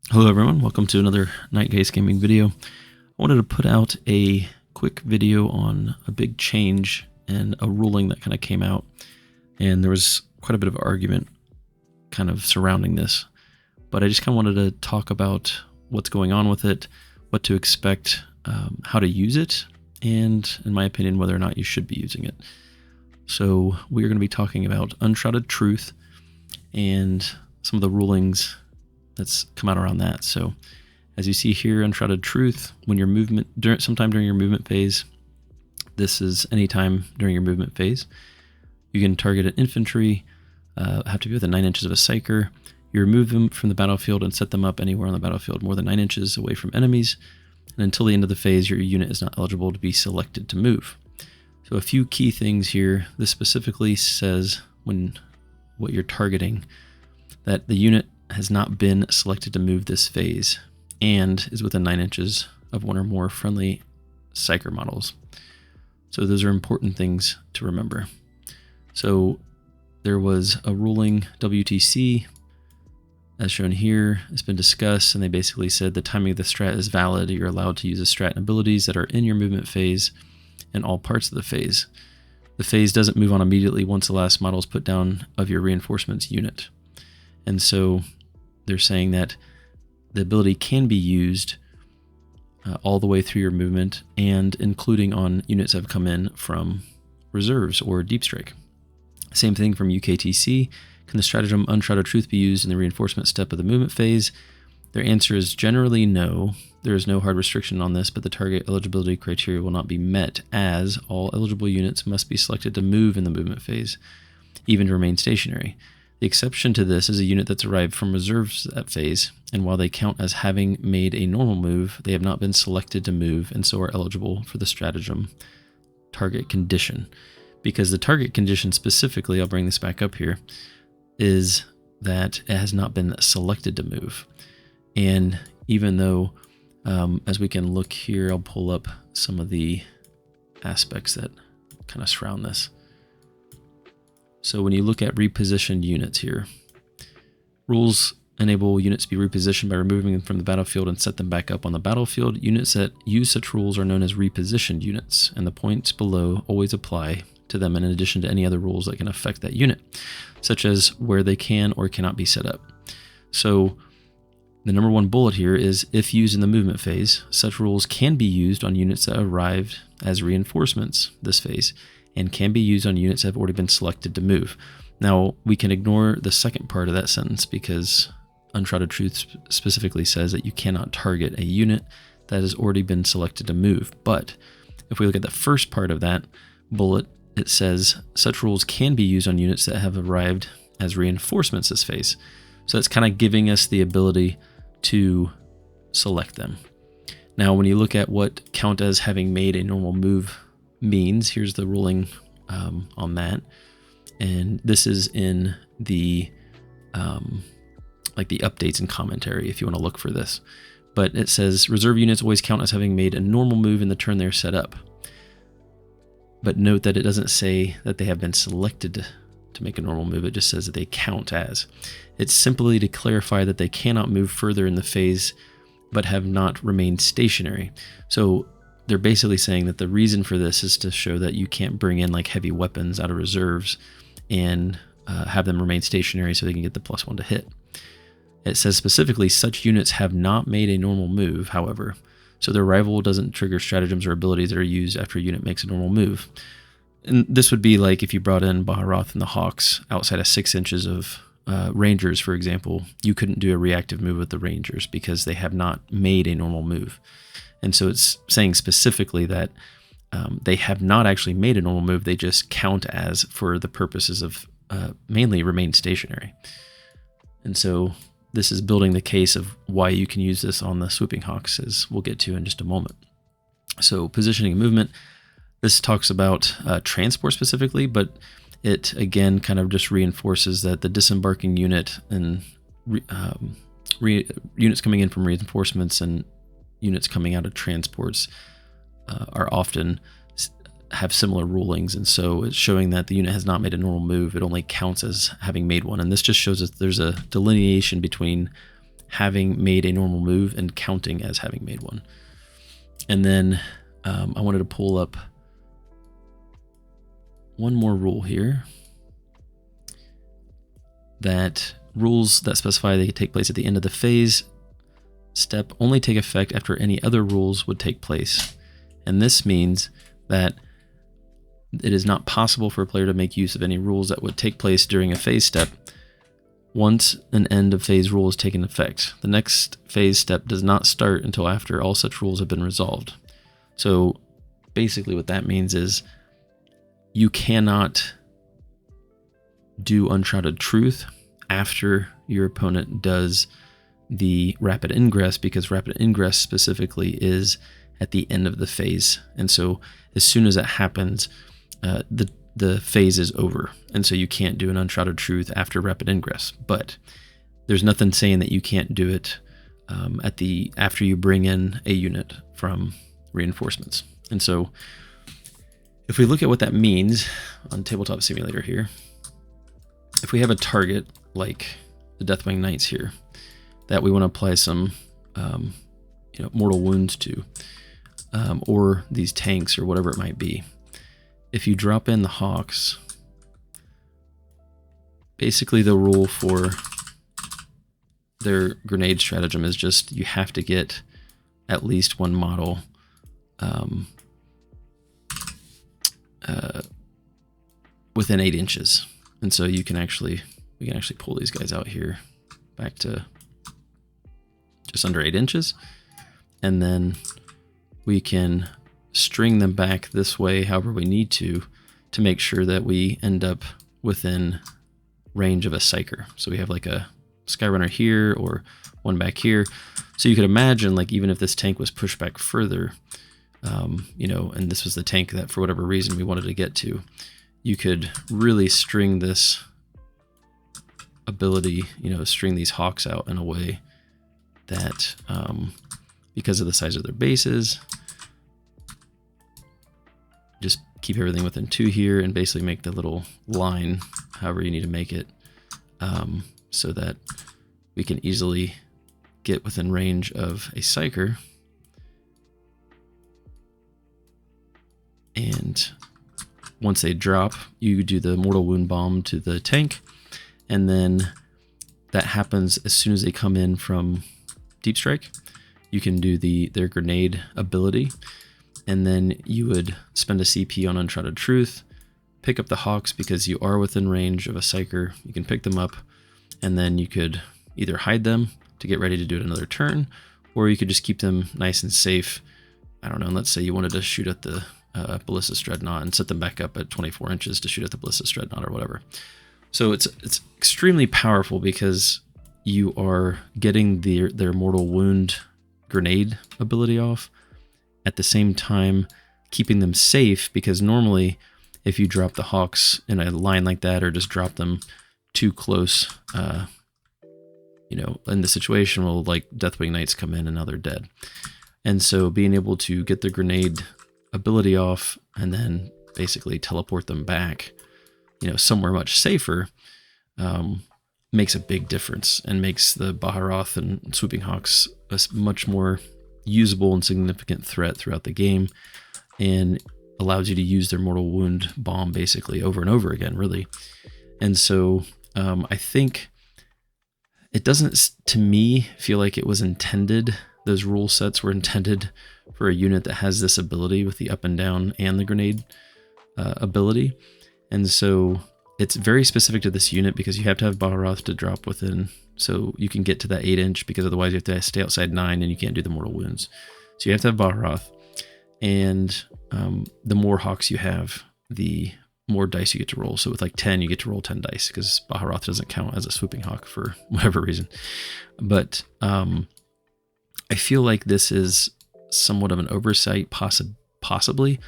Hello everyone, welcome to another Night Gaze Gaming video. I wanted to put out a quick video on a big change and a ruling that kind of came out, and there was quite a bit of argument kind of surrounding this, but I just kind of wanted to talk about what's going on with it, what to expect, how to use it, and in my opinion whether or not you should be using it. So we are going to be talking about Unshrouded Truth and some of the rulings that's come out around that. So as you see here, Unshrouded Truth, when your movement, sometime during your movement phase, this is anytime during your movement phase, you can target an infantry, have to be within 9 inches of a psyker. You remove them from the battlefield and set them up anywhere on the battlefield more than 9 inches away from enemies. And until the end of the phase, your unit is not eligible to be selected to move. So a few key things here. This specifically says when what you're targeting, that the unit has not been selected to move this phase and is within 9 inches of one or more friendly psyker models. So those are important things to remember. So there was a ruling, WTC, as shown here. It's been discussed, and they basically said the timing of the strat is valid. You're allowed to use the strat and abilities that are in your movement phase in all parts of the phase. The phase doesn't move on immediately once the last model is put down of your reinforcements unit. And so they're saying that the ability can be used all the way through your movement and including on units that have come in from reserves or deep strike. Same thing from UKTC. Can the stratagem Unshrouded Truth be used in the reinforcement step of the movement phase? Their answer is generally no. There is no hard restriction on this, but the target eligibility criteria will not be met, as all eligible units must be selected to move in the movement phase, even to remain stationary. The exception to this is a unit that's arrived from reserves at phase, and while they count as having made a normal move, they have not been selected to move and so are eligible for the stratagem target condition. Because the target condition specifically, I'll bring this back up here, is that it has not been selected to move. And even though, as we can look here, I'll pull up some of the aspects that kind of surround this. So when you look at repositioned units here, rules enable units to be repositioned by removing them from the battlefield and set them back up on the battlefield. Units that use such rules are known as repositioned units, and the points below always apply to them in addition to any other rules that can affect that unit, such as where they can or cannot be set up. So the number one bullet here is if used in the movement phase, such rules can be used on units that arrived as reinforcements this phase, and can be used on units that have already been selected to move. Now, we can ignore the second part of that sentence because Unshrouded Truth specifically says that you cannot target a unit that has already been selected to move. But if we look at the first part of that bullet, it says such rules can be used on units that have arrived as reinforcements this phase. So that's kind of giving us the ability to select them. Now, when you look at what count as having made a normal move means, here's the ruling on that, and this is in the like the updates and commentary if you want to look for this. But it says reserve units always count as having made a normal move in the turn they're set up. But note that it doesn't say that they have been selected to make a normal move. It just says that they count as. It's simply to clarify that they cannot move further in the phase but have not remained stationary. So they're basically saying that the reason for this is to show that you can't bring in like heavy weapons out of reserves and have them remain stationary so they can get the +1 to hit. It says specifically such units have not made a normal move, however, so their arrival doesn't trigger stratagems or abilities that are used after a unit makes a normal move. And this would be like if you brought in Baharoth and the Hawks outside of 6 inches of Rangers, for example, you couldn't do a reactive move with the Rangers because they have not made a normal move. And so it's saying specifically that they have not actually made a normal move. They just count as for the purposes of mainly remain stationary. And so this is building the case of why you can use this on the Swooping Hawks, as we'll get to in just a moment. So positioning and movement, this talks about transport specifically, but it again kind of just reinforces that the disembarking unit and units coming in from reinforcements and units coming out of transports are often have similar rulings, and so it's showing that the unit has not made a normal move. It only counts as having made one, and this just shows that there's a delineation between having made a normal move and counting as having made one. And then I wanted to pull up one more rule here, that rules that specify they take place at the end of the phase step only take effect after any other rules would take place. And this means that it is not possible for a player to make use of any rules that would take place during a phase step once an end of phase rule is taken effect. The next phase step does not start until after all such rules have been resolved. So basically what that means is you cannot do Uncharted Truth after your opponent does the rapid ingress, because rapid ingress specifically is at the end of the phase. And so as soon as that happens, the phase is over. And so you can't do an Uncharted Truth after rapid ingress. But there's nothing saying that you can't do it after you bring in a unit from reinforcements. And so if we look at what that means on Tabletop Simulator here, if we have a target like the Deathwing Knights here that we want to apply some mortal wounds to, or these tanks or whatever it might be, if you drop in the Hawks, basically the rule for their grenade stratagem is just you have to get at least one model within 8 inches. And so we can actually pull these guys out here back to just under 8 inches. And then we can string them back this way however we need to make sure that we end up within range of a Psyker. So we have like a Skyrunner here or one back here. So you could imagine, like, even if this tank was pushed back further, and this was the tank that for whatever reason we wanted to get to, you could really string this ability, string these Hawks out in a way that, because of the size of their bases, just keep everything within 2 here and basically make the little line however you need to make it, so that we can easily get within range of a Psyker. And once they drop, you do the Mortal Wound Bomb to the tank, and then that happens as soon as they come in from Deep Strike. You can do their grenade ability, and then you would spend a CP on Uncharted Truth, pick up the Hawks because you are within range of a Psyker. You can pick them up, and then you could either hide them to get ready to do it another turn, or you could just keep them nice and safe. I don't know, let's say you wanted to shoot at the Ballistus Dreadnought and set them back up at 24 inches to shoot at the Ballistus Dreadnought or whatever. So it's extremely powerful because you are getting their Mortal Wound grenade ability off, at the same time keeping them safe, because normally if you drop the Hawks in a line like that or just drop them too close, in the situation where like Deathwing Knights come in and now they're dead. And so being able to get the grenade ability off and then basically teleport them back, somewhere much safer, makes a big difference and makes the Baharoth and Swooping Hawks a much more usable and significant threat throughout the game, and allows you to use their Mortal Wound Bomb basically over and over again, really. And so I think it doesn't, to me, feel like it was intended, those rule sets were intended for a unit that has this ability with the up and down and the grenade ability. And so it's very specific to this unit because you have to have Baharoth to drop within, so you can get to that 8 inch, because otherwise you have to stay outside 9 and you can't do the Mortal Wounds. So you have to have Baharoth, and the more Hawks you have, the more dice you get to roll. So with like 10, you get to roll 10 dice because Baharoth doesn't count as a Swooping Hawk for whatever reason. But I feel like this is somewhat of an oversight, possibly.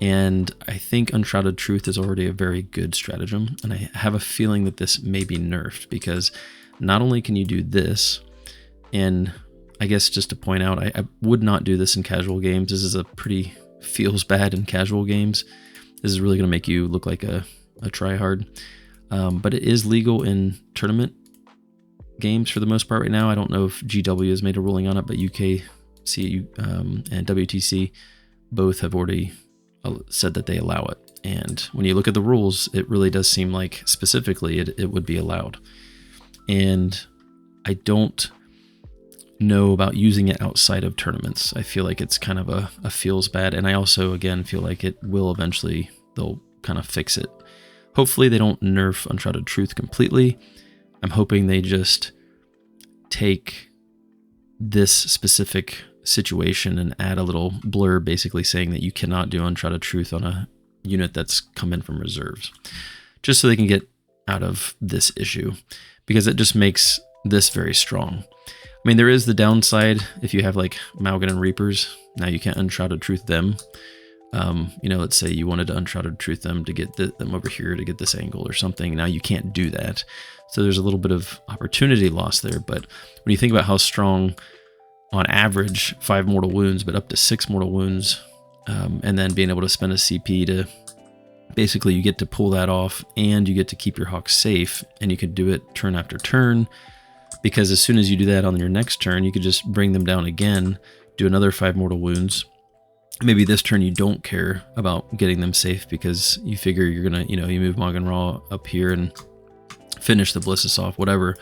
And I think Uncharted Truth is already a very good stratagem. And I have a feeling that this may be nerfed, because not only can you do this, and I guess just to point out, I would not do this in casual games. This is a pretty feels bad in casual games. This is really going to make you look like a tryhard. But it is legal in tournament games for the most part right now. I don't know if GW has made a ruling on it, but UKC and WTC both have already said that they allow it. And when you look at the rules, it really does seem like specifically it would be allowed. And I don't know about using it outside of tournaments. I feel like it's kind of a feels bad. And I also, again, feel like it will eventually, they'll kind of fix it. Hopefully they don't nerf Uncharted Truth completely. I'm hoping they just take this specific situation and add a little blurb basically saying that you cannot do Uncharted Truth on a unit that's come in from reserves, just so they can get out of this issue, because it just makes this very strong. I mean, there is the downside if you have like Malgan and Reapers. Now you can't Uncharted Truth them. You know, let's say you wanted to Uncharted Truth them to get them over here to get this angle or something. Now you can't do that. So there's a little bit of opportunity lost there. But when you think about how strong, on average, 5 mortal wounds, but up to 6 mortal wounds, and then being able to spend a CP to basically you get to pull that off and you get to keep your Hawks safe, and you could do it turn after turn, because as soon as you do that on your next turn, you could just bring them down again, do another 5 mortal wounds. Maybe this turn you don't care about getting them safe because you figure you're gonna, you know, you move Mog and Raw up here and finish the Blissus off, whatever.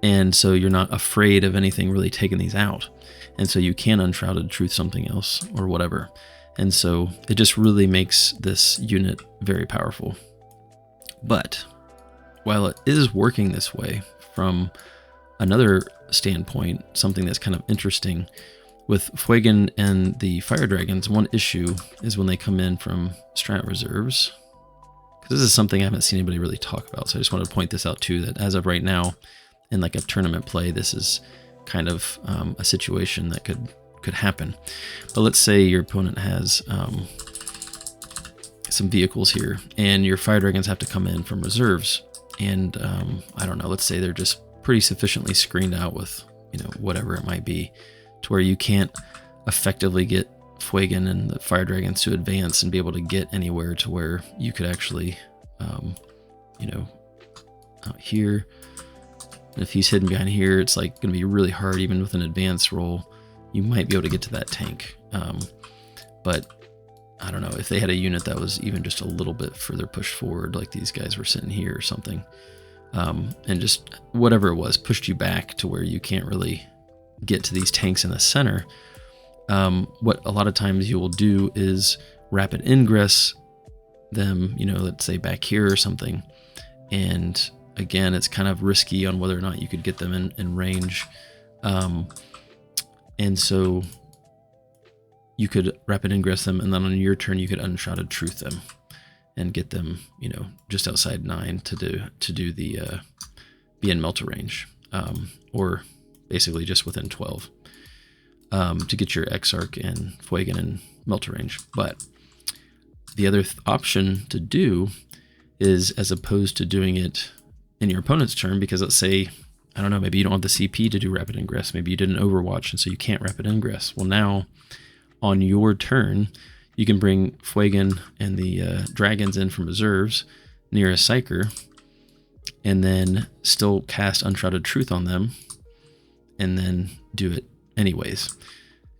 And so you're not afraid of anything really taking these out. And so you can Uncharted Truth something else or whatever. And so it just really makes this unit very powerful. But while it is working this way, from another standpoint, something that's kind of interesting, with Fuegan and the Fire Dragons, one issue is when they come in from strat reserves. Because this is something I haven't seen anybody really talk about, so I just wanted to point this out too, that as of right now, in like a tournament play, this is kind of a situation that could happen. But let's say your opponent has some vehicles here, and your Fire Dragons have to come in from reserves, and I don't know, let's say they're just pretty sufficiently screened out with, you know, whatever it might be, to where you can't effectively get Fuegan and the Fire Dragons to advance and be able to get anywhere to where you could actually, you know, out here. And if he's hidden behind here, it's like going to be really hard, even with an advance roll. You might be able to get to that tank. But I don't know, if they had a unit that was even just a little bit further pushed forward, like these guys were sitting here or something, and just whatever it was, pushed you back to where you can't really get to these tanks in the center. What a lot of times you will do is rapid ingress them, you know, let's say back here or something. And again, it's kind of risky on whether or not you could get them in range. And so you could rapid ingress them, and then on your turn you could Uncharted Truth them and get them, you know, just outside 9 to do the be in melter range, or basically just within 12, to get your Exarch and Fuegan in melter range. But the other option to do is, as opposed to doing it in your opponent's turn, because let's say, I don't know, maybe you don't have the CP to do rapid ingress, maybe you did an Overwatch and so you can't rapid ingress. Well, now on your turn, you can bring Fuegan and the dragons in from reserves near a Psyker, and then still cast Uncharted Truth on them, and then do it anyways.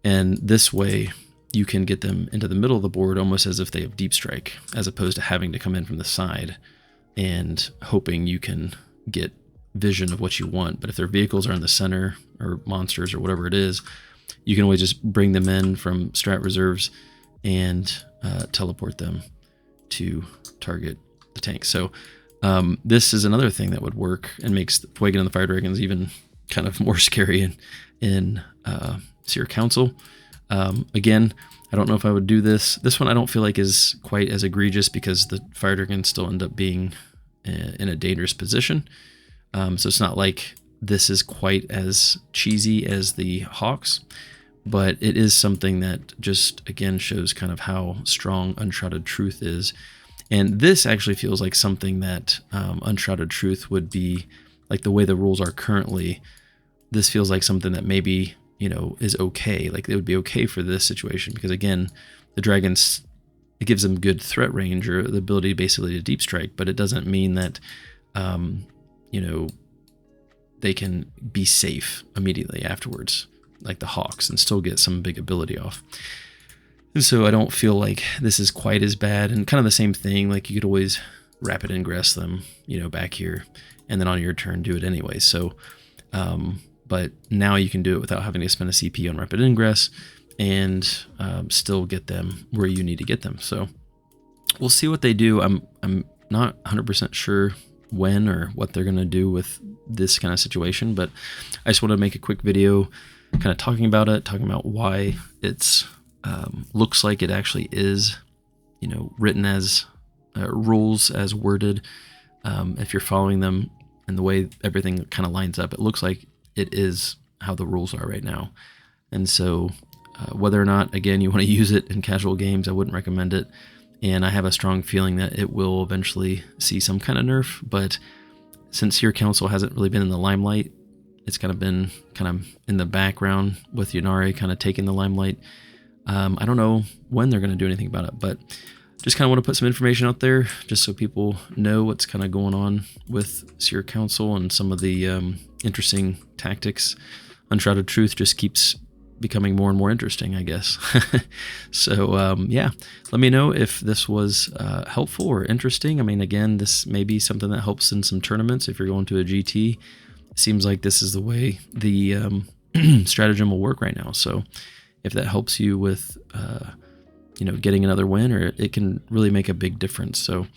And this way you can get them into the middle of the board almost as if they have Deep Strike, as opposed to having to come in from the side and hoping you can get vision of what you want. But if their vehicles are in the center, or monsters or whatever it is, you can always just bring them in from strat reserves and teleport them to target the tank. So this is another thing that would work and makes Fuegan and the Fire Dragons even kind of more scary in Seer Council. Again, I don't know if I would do this. This one I don't feel like is quite as egregious, because the Fire Dragons still end up being in a dangerous position. So it's not like this is quite as cheesy as the Hawks, but it is something that just, again, shows kind of how strong Uncharted Truth is. And this actually feels like something that Uncharted Truth would be, like the way the rules are currently, this feels like something that maybe, you know, is okay. Like it would be okay for this situation, because again, the dragons, it gives them good threat range, or the ability basically to deep strike, but it doesn't mean that, you know, they can be safe immediately afterwards, like the Hawks, and still get some big ability off. And so I don't feel like this is quite as bad, and kind of the same thing, like you could always rapid ingress them, back here, and then on your turn do it anyway. So, but now you can do it without having to spend a CP on rapid ingress and still get them where you need to get them. So we'll see what they do. I'm not 100% sure when or what they're going to do with this kind of situation, but I just want to make a quick video kind of talking about it, talking about why it's looks like it actually is, written as rules as worded. If you're following them and the way everything kind of lines up, it looks like it is how the rules are right now. And so whether or not, again, you want to use it in casual games, I wouldn't recommend it. And I have a strong feeling that it will eventually see some kind of nerf, but since Seer Council hasn't really been in the limelight, it's kind of been in the background with Aeldari kind of taking the limelight. I don't know when they're going to do anything about it, but just kind of want to put some information out there just so people know what's kind of going on with Seer Council and some of the interesting tactics. Unshrouded Truth just keeps becoming more and more interesting, I guess. So yeah, let me know if this was helpful or interesting. I mean, again, this may be something that helps in some tournaments if you're going to a GT. It seems like this is the way the stratagem will work right now. So if that helps you with getting another win, or it can really make a big difference. So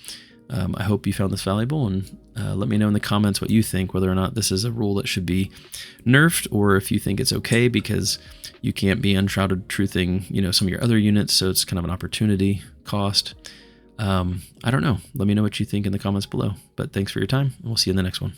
I hope you found this valuable, and let me know in the comments what you think, whether or not this is a rule that should be nerfed, or if you think it's okay because you can't be Unshrouded Truthing, some of your other units, so it's kind of an opportunity cost. I don't know. Let me know what you think in the comments below, but thanks for your time, and we'll see you in the next one.